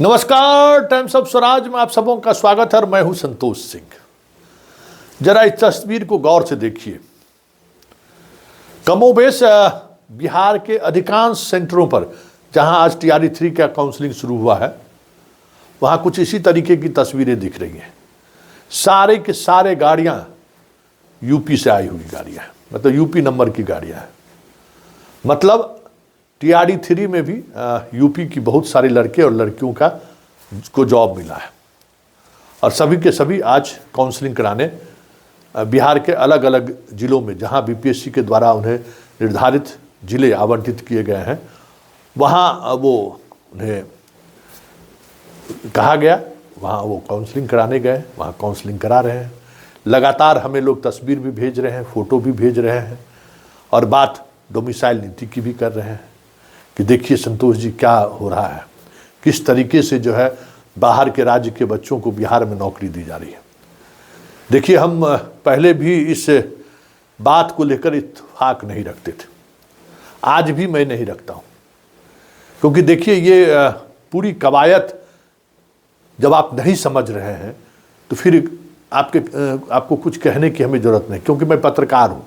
नमस्कार, times of Swaraj में आप सबों का स्वागत है और मैं हूं संतोष सिंह। जरा इस तस्वीर को गौर से देखिए। कमोबेश बिहार के अधिकांश सेंटरों पर जहां आज TRE-3 का काउंसलिंग शुरू हुआ है, वहां कुछ इसी तरीके की तस्वीरें दिख रही हैं। सारे के सारे गाड़ियां यूपी से आई हुई गाड़ियां हैं, मतलब यूपी नंबर की गाड़ियां हैं। मतलब TRE-3 में भी यूपी की बहुत सारे लड़के और लड़कियों को जॉब मिला है और सभी के सभी आज काउंसलिंग कराने बिहार के अलग अलग ज़िलों में, जहां BPSC के द्वारा उन्हें निर्धारित ज़िले आवंटित किए गए हैं, वहां वो उन्हें कहा गया, वहां वो काउंसलिंग कराने गए, वहां काउंसलिंग करा रहे हैं। लगातार हमें लोग तस्वीर भी भेज रहे हैं, फ़ोटो भी भेज रहे हैं और बात डोमिसाइल नीति की भी कर रहे हैं कि देखिए संतोष जी क्या हो रहा है, किस तरीके से जो है बाहर के राज्य के बच्चों को बिहार में नौकरी दी जा रही है। देखिए, हम पहले भी इस बात को लेकर इत्तेफाक नहीं रखते थे, आज भी मैं नहीं रखता हूँ, क्योंकि देखिए ये पूरी कवायद जब आप नहीं समझ रहे हैं तो फिर आपको कुछ कहने की हमें ज़रूरत नहीं, क्योंकि मैं पत्रकार हूँ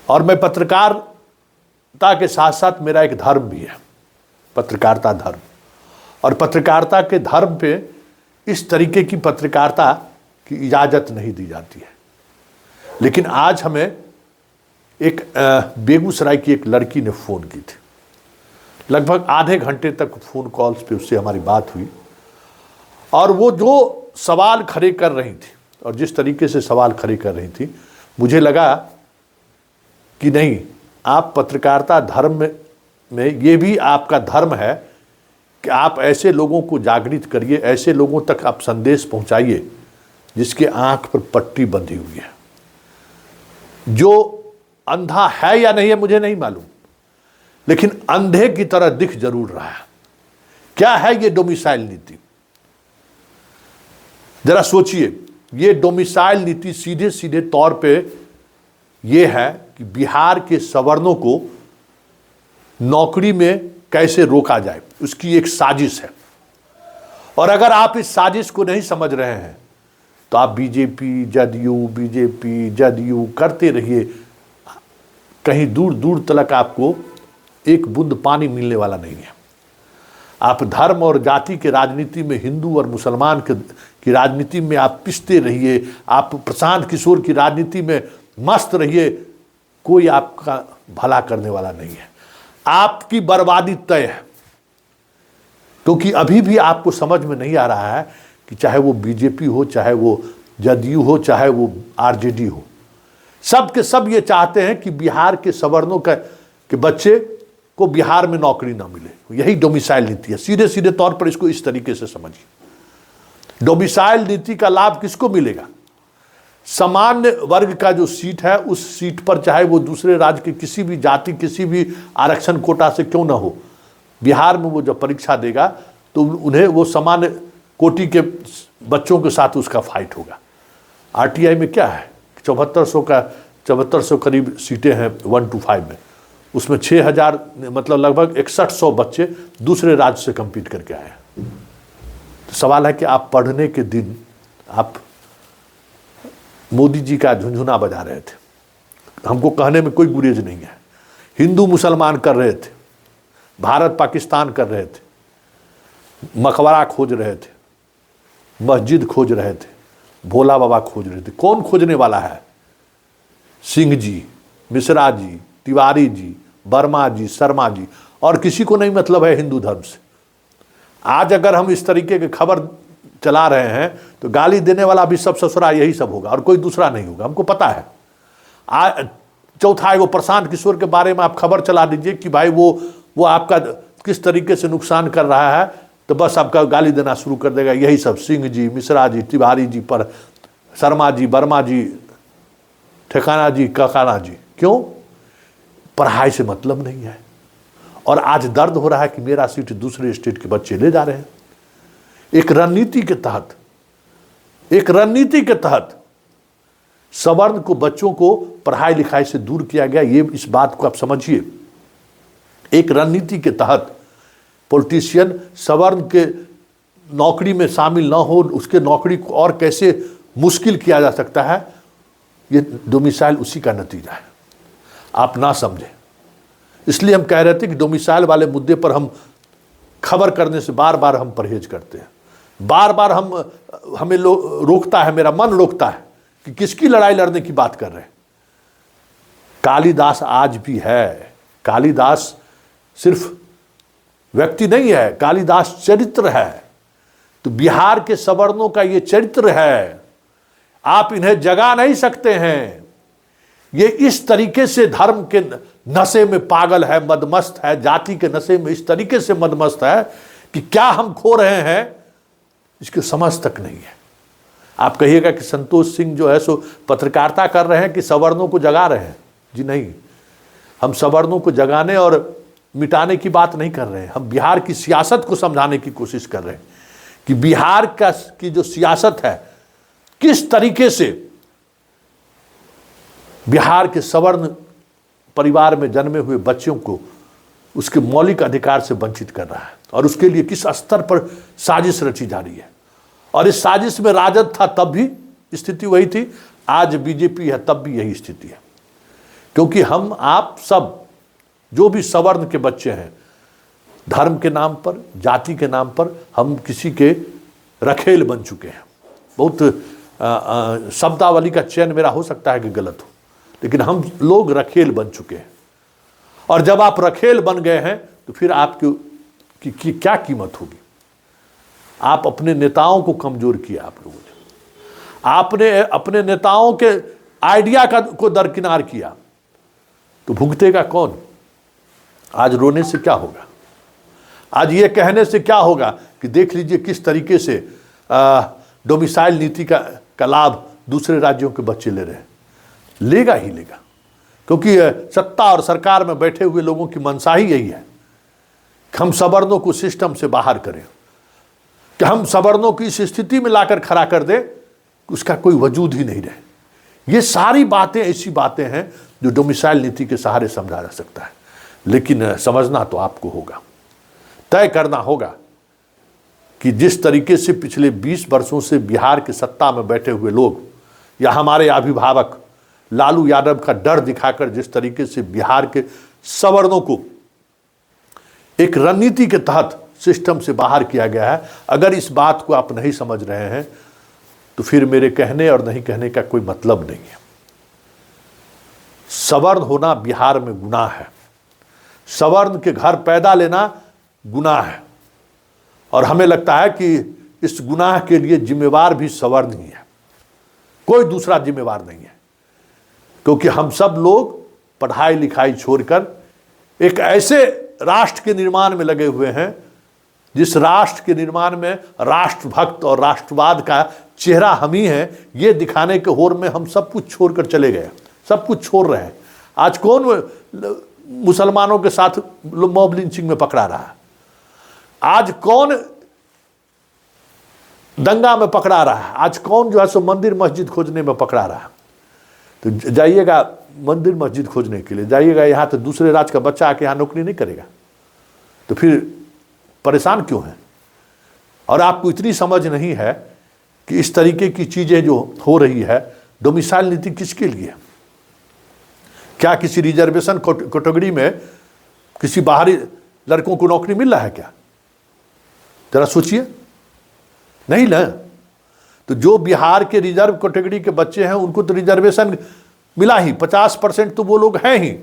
और मैं पत्रकारिता के साथ साथ मेरा एक धर्म भी है, पत्रकारिता धर्म। और पत्रकारिता के धर्म पे इस तरीके की पत्रकारिता की इजाज़त नहीं दी जाती है। लेकिन आज हमें एक बेगूसराय की एक लड़की ने फ़ोन की थी, लगभग आधे घंटे तक फ़ोन कॉल्स पे उससे हमारी बात हुई और वो जो सवाल खड़े कर रही थी और जिस तरीके से सवाल खड़े कर रही थी, मुझे लगा कि नहीं, आप पत्रकारिता धर्म में ये भी आपका धर्म है कि आप ऐसे लोगों को जागृत करिए, ऐसे लोगों तक आप संदेश पहुंचाइए जिसके आंख पर पट्टी बंधी हुई है। जो अंधा है या नहीं है मुझे नहीं मालूम, लेकिन अंधे की तरह दिख जरूर रहा है। क्या है ये डोमिसाइल नीति? जरा सोचिए, ये डोमिसाइल नीति सीधे सीधे तौर पे ये है कि बिहार के सवर्णों को नौकरी में कैसे रोका जाए, उसकी एक साजिश है। और अगर आप इस साजिश को नहीं समझ रहे हैं तो आप बीजेपी जदयू करते रहिए, कहीं दूर दूर तक आपको एक बूंद पानी मिलने वाला नहीं है। आप धर्म और जाति के राजनीति में, हिंदू और मुसलमान की राजनीति में आप पिसते रहिए, आप प्रशांत किशोर की राजनीति में मस्त रहिए, कोई आपका भला करने वाला नहीं है, आपकी बर्बादी तय है। क्योंकि अभी भी आपको समझ में नहीं आ रहा है कि चाहे वो बीजेपी हो, चाहे वो जदयू हो, चाहे वो RJD हो, सब के सब ये चाहते हैं कि बिहार के सवर्णों के बच्चे को बिहार में नौकरी ना मिले। यही डोमिसाइल नीति है। सीधे सीधे तौर पर इसको इस तरीके से समझिए। डोमिसाइल नीति का लाभ किसको मिलेगा? सामान्य वर्ग का जो सीट है, उस सीट पर चाहे वो दूसरे राज्य के किसी भी जाति, किसी भी आरक्षण कोटा से क्यों ना हो, बिहार में वो जब परीक्षा देगा तो उन्हें वो सामान्य कोटि के बच्चों के साथ उसका फाइट होगा। RTI में क्या है, 7400 करीब सीटें हैं 1 to 5 में, उसमें 6000 मतलब लगभग 6100 बच्चे दूसरे राज्य से कम्पीट करके आए हैं। तो सवाल है कि आप पढ़ने के दिन आप मोदी जी का झुंझुना बजा रहे थे, हमको कहने में कोई गुरेज नहीं है। हिंदू मुसलमान कर रहे थे, भारत पाकिस्तान कर रहे थे, मकबरा खोज रहे थे, मस्जिद खोज रहे थे, भोला बाबा खोज रहे थे। कौन खोजने वाला है? सिंह जी, मिश्रा जी, तिवारी जी, वर्मा जी, शर्मा जी, और किसी को नहीं मतलब है हिंदू धर्म से। आज अगर हम इस तरीके की खबर चला रहे हैं तो गाली देने वाला भी सब ससुरा यही सब होगा और कोई दूसरा नहीं होगा, हमको पता है। चौथा है वो प्रशांत किशोर के बारे में आप खबर चला दीजिए कि भाई वो आपका किस तरीके से नुकसान कर रहा है, तो बस आपका गाली देना शुरू कर देगा। यही सब सिंह जी, मिश्रा जी, तिवारी जी पर, शर्मा जी, वर्मा जी, ठेकाना जी, ककाना जी। क्यों? पढ़ाई से मतलब नहीं है। और आज दर्द हो रहा है कि मेरा सीट दूसरे स्टेट के बच्चे ले जा रहे हैं। एक रणनीति के तहत सवर्ण को, बच्चों को पढ़ाई लिखाई से दूर किया गया। ये इस बात को आप समझिए। एक रणनीति के तहत पॉलिटिशियन सवर्ण के नौकरी में शामिल ना हो, उसके नौकरी को और कैसे मुश्किल किया जा सकता है, ये डोमिसाइल उसी का नतीजा है। आप ना समझें, इसलिए हम कह रहे थे कि डोमिसाइल वाले मुद्दे पर हम खबर करने से बार बार हम परहेज करते हैं। बार बार हमें रोकता है, मेरा मन रोकता है कि किसकी लड़ाई लड़ने की बात कर रहे हैं। कालिदास आज भी है। कालिदास सिर्फ व्यक्ति नहीं है, कालिदास चरित्र है। तो बिहार के सवर्णों का ये चरित्र है, आप इन्हें जगा नहीं सकते हैं। ये इस तरीके से धर्म के नशे में पागल है, मदमस्त है, जाति के नशे में इस तरीके से मदमस्त है कि क्या हम खो रहे हैं इसकी समझ तक नहीं है। आप कहिएगा कि संतोष सिंह जो है सो पत्रकारिता कर रहे हैं कि सवर्णों को जगा रहे हैं। जी नहीं, हम सवर्णों को जगाने और मिटाने की बात नहीं कर रहे हैं। हम बिहार की सियासत को समझाने की कोशिश कर रहे हैं कि बिहार की जो सियासत है, किस तरीके से बिहार के सवर्ण परिवार में जन्मे हुए बच्चों को उसके मौलिक अधिकार से वंचित कर रहा है, और उसके लिए किस स्तर पर साजिश रची जा रही है। और इस साजिश में राजद था तब भी स्थिति वही थी, आज बीजेपी है तब भी यही स्थिति है। क्योंकि हम आप सब जो भी सवर्ण के बच्चे हैं, धर्म के नाम पर, जाति के नाम पर हम किसी के रखेल बन चुके हैं। बहुत शब्दावली का चयन मेरा हो सकता है कि गलत हो, लेकिन हम लोग रखेल बन चुके हैं। और जब आप रखेल बन गए हैं तो फिर आपकी क्या कीमत होगी। आप अपने नेताओं को कमजोर किया, आप लोगों ने, आपने अपने नेताओं के आइडिया को दरकिनार किया, तो भुगतेगा कौन। आज रोने से क्या होगा, आज ये कहने से क्या होगा कि देख लीजिए किस तरीके से डोमिसाइल नीति का लाभ दूसरे राज्यों के बच्चे ले रहे हैं। लेगा ही लेगा, क्योंकि सत्ता और सरकार में बैठे हुए लोगों की मंशा ही यही है कि हम सवर्णों को सिस्टम से बाहर करें, कि हम सवर्णों की इस स्थिति में लाकर खड़ा कर दें उसका कोई वजूद ही नहीं रहे। ये सारी बातें ऐसी बातें हैं जो डोमिसाइल नीति के सहारे समझा जा सकता है, लेकिन समझना तो आपको होगा, तय करना होगा कि जिस तरीके से पिछले 20 वर्षों से बिहार के सत्ता में बैठे हुए लोग या हमारे अभिभावक लालू यादव का डर दिखाकर जिस तरीके से बिहार के सवर्णों को एक रणनीति के तहत सिस्टम से बाहर किया गया है, अगर इस बात को आप नहीं समझ रहे हैं तो फिर मेरे कहने और नहीं कहने का कोई मतलब नहीं है। सवर्ण होना बिहार में गुनाह है, सवर्ण के घर पैदा लेना गुनाह है, और हमें लगता है कि इस गुनाह के लिए जिम्मेवार भी सवर्ण ही है, कोई दूसरा जिम्मेवार नहीं है। क्योंकि हम सब लोग पढ़ाई लिखाई छोड़कर एक ऐसे राष्ट्र के निर्माण में लगे हुए हैं जिस राष्ट्र के निर्माण में राष्ट्रभक्त और राष्ट्रवाद का चेहरा हम ही हैं, ये दिखाने के होड़ में हम सब कुछ छोड़कर चले गए, सब कुछ छोड़ रहे हैं। आज कौन मुसलमानों के साथ मॉब लिंचिंग में पकड़ा रहा है, आज कौन दंगा में पकड़ा रहा है, आज कौन जो है सो मंदिर मस्जिद खोजने में पकड़ा रहा है। तो जाइएगा मंदिर मस्जिद खोजने के लिए, जाइएगा यहाँ, तो दूसरे राज्य का बच्चा आके यहाँ नौकरी नहीं करेगा, तो फिर परेशान क्यों है। और आपको इतनी समझ नहीं है कि इस तरीके की चीज़ें जो हो रही है, डोमिसाइल नीति किसके लिए है। क्या किसी रिजर्वेशन कैटेगरी में किसी बाहरी लड़कों को नौकरी मिल रहा है क्या, जरा सोचिए, नहीं ना। तो जो बिहार के रिजर्व कैटेगरी के बच्चे हैं उनको तो रिजर्वेशन मिला ही, 50% तो वो लोग हैं ही,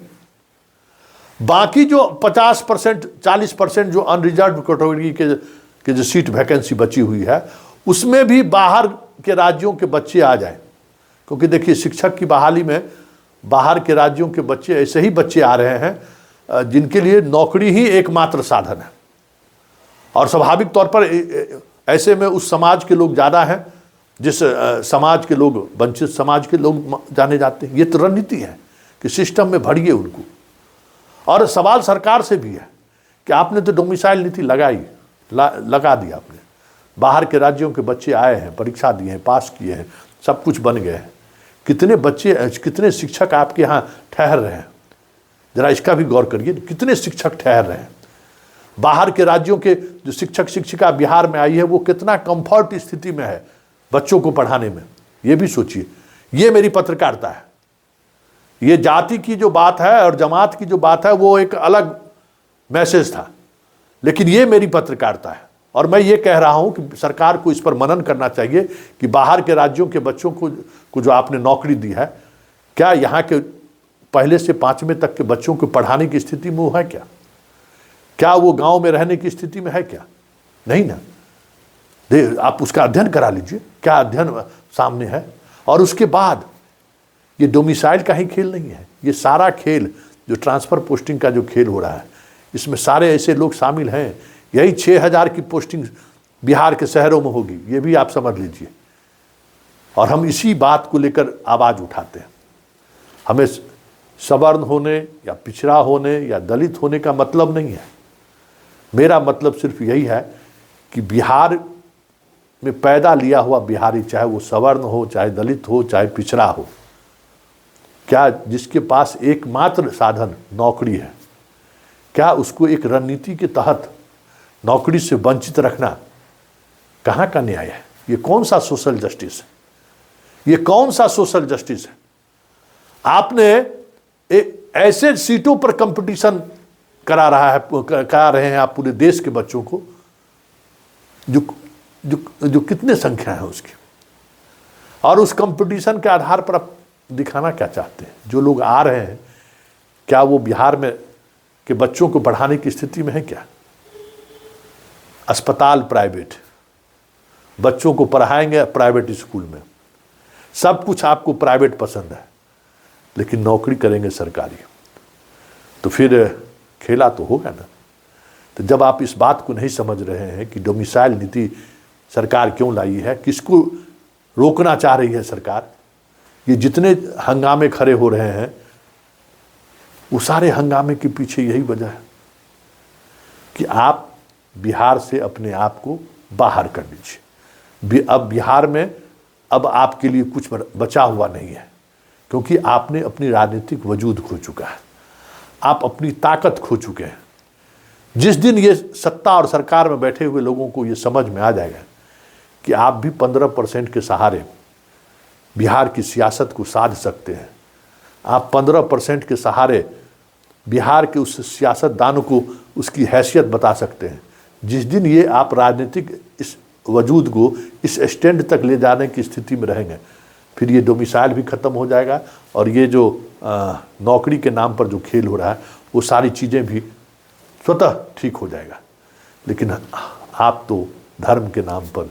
बाकी जो 50% 40% जो अनरिजर्व कैटेगरी के जो सीट वैकेंसी बची हुई है उसमें भी बाहर के राज्यों के बच्चे आ जाएं। क्योंकि देखिए शिक्षक की बहाली में बाहर के राज्यों के बच्चे, ऐसे ही बच्चे आ रहे हैं जिनके लिए नौकरी ही एकमात्र साधन है, और स्वाभाविक तौर पर ऐसे में उस समाज के लोग ज़्यादा हैं जिस समाज के लोग वंचित समाज के लोग जाने जाते हैं। ये तो रणनीति है कि सिस्टम में भरिए उनको। और सवाल सरकार से भी है कि आपने तो डोमिसाइल नीति लगा दी आपने, बाहर के राज्यों के बच्चे आए हैं, परीक्षा दिए हैं, पास किए हैं, सब कुछ बन गए हैं, कितने बच्चे, कितने शिक्षक आपके यहाँ ठहर रहे हैं, जरा इसका भी गौर करिए, कितने शिक्षक ठहर रहे हैं। बाहर के राज्यों के जो शिक्षक शिक्षिका बिहार में आई है वो कितना कंफर्ट स्थिति में है बच्चों को पढ़ाने में, ये भी सोचिए। ये मेरी पत्रकारिता है। ये जाति की जो बात है और जमात की जो बात है वो एक अलग मैसेज था, लेकिन ये मेरी पत्रकारिता है। और मैं ये कह रहा हूं कि सरकार को इस पर मनन करना चाहिए कि बाहर के राज्यों के बच्चों को जो आपने नौकरी दी है, क्या यहाँ के पहले से 5वीं तक के बच्चों को पढ़ाने की स्थिति में वो है क्या? क्या वो गांव में रहने की स्थिति में है क्या? नहीं ना। आप उसका अध्ययन करा लीजिए, क्या अध्ययन सामने है। और उसके बाद ये डोमिसाइल का ही खेल नहीं है, ये सारा खेल जो ट्रांसफर पोस्टिंग का जो खेल हो रहा है, इसमें सारे ऐसे लोग शामिल हैं। यही 6000 की पोस्टिंग बिहार के शहरों में होगी, ये भी आप समझ लीजिए। और हम इसी बात को लेकर आवाज उठाते हैं। हमें सवर्ण होने या पिछड़ा होने या दलित होने का मतलब नहीं है। मेरा मतलब सिर्फ यही है कि बिहार में पैदा लिया हुआ बिहारी, चाहे वो सवर्ण हो, चाहे दलित हो, चाहे पिछड़ा हो, क्या जिसके पास एकमात्र साधन नौकरी है, क्या उसको एक रणनीति के तहत नौकरी से वंचित रखना कहाँ का न्याय है? ये कौन सा सोशल जस्टिस है? ये कौन सा सोशल जस्टिस है? आपने ऐसे सीटों पर कंपटीशन करा रहे हैं आप पूरे देश के बच्चों को, जो जो जो कितने संख्या है उसकी, और उस कंपटीशन के आधार पर आप दिखाना क्या चाहते हैं? जो लोग आ रहे हैं, क्या वो बिहार में के बच्चों को पढ़ाने की स्थिति में है क्या? अस्पताल प्राइवेट, बच्चों को पढ़ाएंगे प्राइवेट स्कूल में, सब कुछ आपको प्राइवेट पसंद है, लेकिन नौकरी करेंगे सरकारी, तो फिर खेला तो होगा ना। तो जब आप इस बात को नहीं समझ रहे हैं कि डोमिसाइल नीति सरकार क्यों लाई है, किसको रोकना चाह रही है सरकार, ये जितने हंगामे खड़े हो रहे हैं वो सारे हंगामे के पीछे यही वजह है कि आप बिहार से अपने आप को बाहर कर लीजिए। अब बिहार में अब आपके लिए कुछ बचा हुआ नहीं है, क्योंकि आपने अपनी राजनीतिक वजूद खो चुका है, आप अपनी ताकत खो चुके हैं। जिस दिन ये सत्ता और सरकार में बैठे हुए लोगों को ये समझ में आ जाएगा कि आप भी 15% के सहारे बिहार की सियासत को साध सकते हैं, आप 15% के सहारे बिहार के उस सियासतदान को उसकी हैसियत बता सकते हैं, जिस दिन ये आप राजनीतिक इस वजूद को इस स्टैंड तक ले जाने की स्थिति में रहेंगे, फिर ये डोमिसाइल भी ख़त्म हो जाएगा और ये जो नौकरी के नाम पर जो खेल हो रहा है वो सारी चीज़ें भी स्वतः ठीक हो जाएगा। लेकिन आप तो धर्म के नाम पर,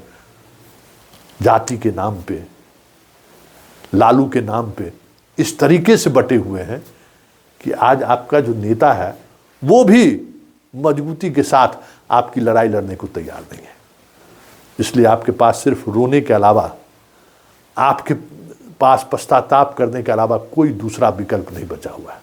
जाति के नाम पे, लालू के नाम पे इस तरीके से बटे हुए हैं कि आज आपका जो नेता है वो भी मजबूती के साथ आपकी लड़ाई लड़ने को तैयार नहीं है। इसलिए आपके पास सिर्फ रोने के अलावा, आपके पास पश्चाताप करने के अलावा कोई दूसरा विकल्प नहीं बचा हुआ है।